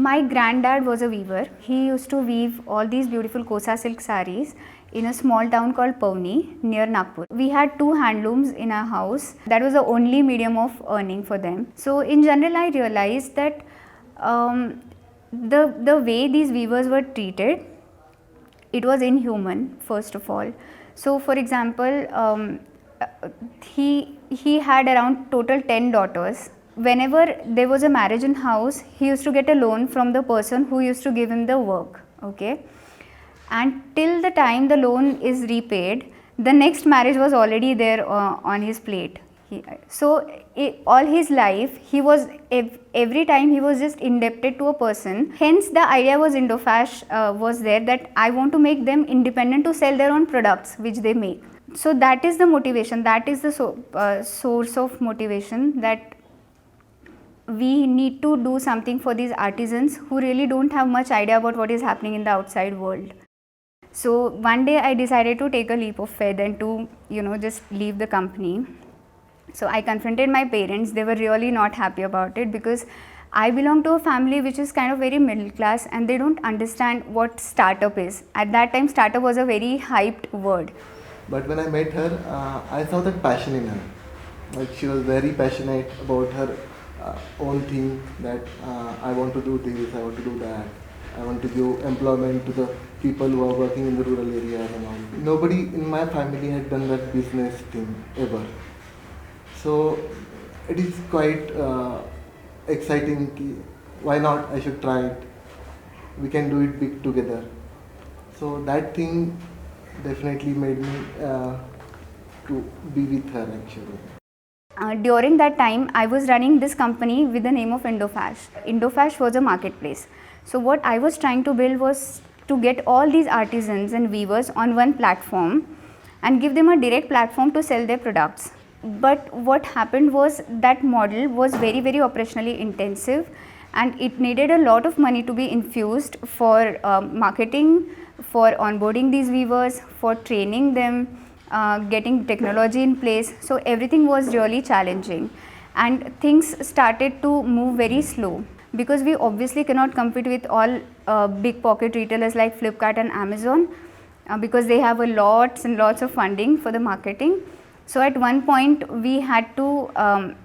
My granddad was a weaver. He used to weave all these beautiful Kosa silk saris in a small town called Pavni near Nagpur. We had two handlooms in our house. That was the only medium of earning for them. So in general, I realized that the way these weavers were treated, it was inhuman, first of all. So for example, he had around total 10 daughters. Whenever there was a marriage in house, he used to get a loan from the person who used to give him the work, okay, and till the time the loan is repaid, the next marriage was already there on his plate. All his life he was, every time he was just indebted to a person. Hence the idea was Indofash was there, that I want to make them independent to sell their own products which they make. So that is the motivation, that is the source of motivation, that we need to do something for these artisans who really don't have much idea about what is happening in the outside world. So one day I decided to take a leap of faith and to, just leave the company. So I confronted my parents. They were really not happy about it, because I belong to a family which is kind of very middle class, and they don't understand what startup is. At that time, startup was a very hyped word. But when I met her, I saw that passion in her. Like, she was very passionate about her own thing, that I want to do this, I want to do that. I want to give employment to the people who are working in the rural areas and all. Nobody in my family had done that business thing ever. So it is quite exciting. Why not? I should try it. We can do it big together. So that thing definitely made me to be with her actually. During that time, I was running this company with the name of Indofash. Indofash was a marketplace. So what I was trying to build was to get all these artisans and weavers on one platform and give them a direct platform to sell their products. But what happened was that model was very, very operationally intensive, and it needed a lot of money to be infused for marketing, for onboarding these weavers, for training them, getting technology in place. So everything was really challenging, and things started to move very slow, because we obviously cannot compete with all big pocket retailers like Flipkart and Amazon, because they have a lots and lots of funding for the marketing. So at one point we had to come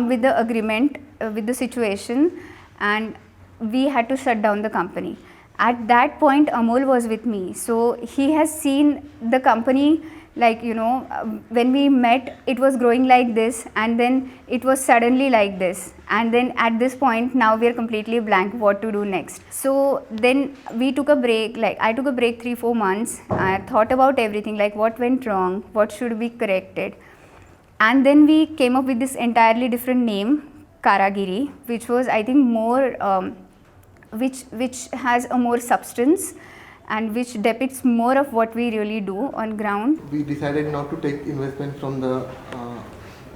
with the agreement with the situation, and we had to shut down the company. At that point Amol was with me, so he has seen the company, like when we met it was growing like this, and then it was suddenly like this, and then at this point now we are completely blank what to do next. So then we took a break, like I took a break 3-4 months. I thought about everything, like what went wrong, what should be corrected, and then we came up with this entirely different name, Karagiri, which was, I think, more which has a more substance and which depicts more of what we really do on ground. We decided not to take investment from the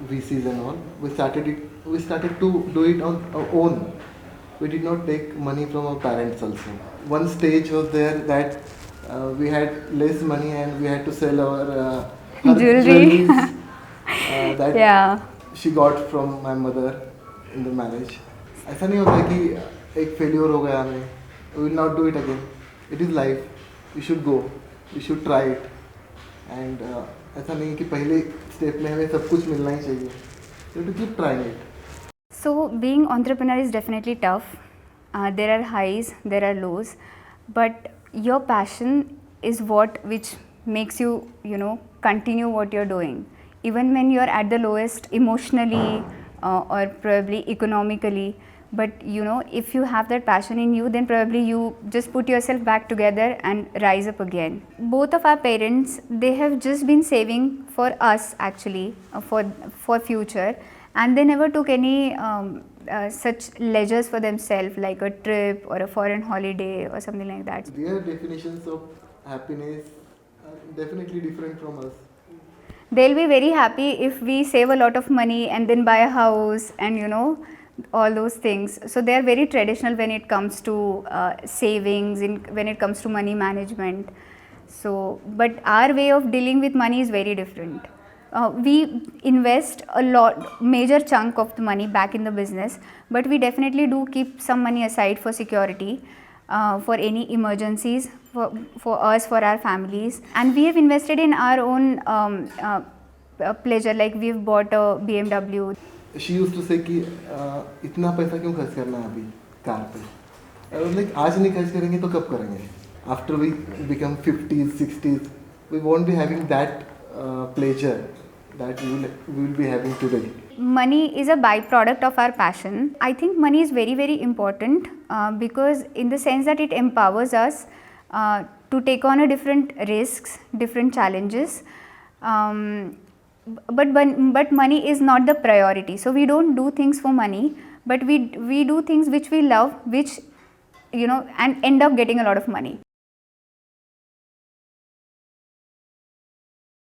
VCs and all. We started to do it on our own. We did not take money from our parents also. One stage was there that we had less money and we had to sell our jewelry that yeah. she got from my mother in the marriage. ऐसा नहीं होता कि एक failure हो गया हमें, we will not do it again. It is life. You should go. You should try it. And ऐसा नहीं कि पहले स्टेप में हमें सब कुछ मिलना ही चाहिए. You have to keep trying it. So being entrepreneur is definitely tough. There are highs, there are lows, but your passion is which makes you continue what you're doing, even when you're at the lowest emotionally or probably economically. But if you have that passion in you, then probably you just put yourself back together and rise up again. Both of our parents, they have just been saving for us actually, for future, and they never took any such leisures for themselves, like a trip or a foreign holiday or something like that. Their definitions of happiness are definitely different from us. They'll be very happy if we save a lot of money and then buy a house and all those things. So they are very traditional when it comes to savings, when it comes to money management. So, but our way of dealing with money is very different. We invest a lot, major chunk of the money back in the business, but we definitely do keep some money aside for security, for any emergencies, for us, for our families. And we have invested in our own pleasure, like we've bought a BMW. She use to say कि इतना पैसा क्यों खर्च करना है अभी car पे. Like आज नहीं खर्च करेंगे तो कब करेंगे. After we become 50s 60s we won't be having that pleasure that we will be having today. Money is a byproduct of our passion. I think money is very, very important because in the sense that it empowers us to take on a different risks, different challenges. But money is not the priority. So we don't do things for money, but we do things which we love, which and end up getting a lot of money.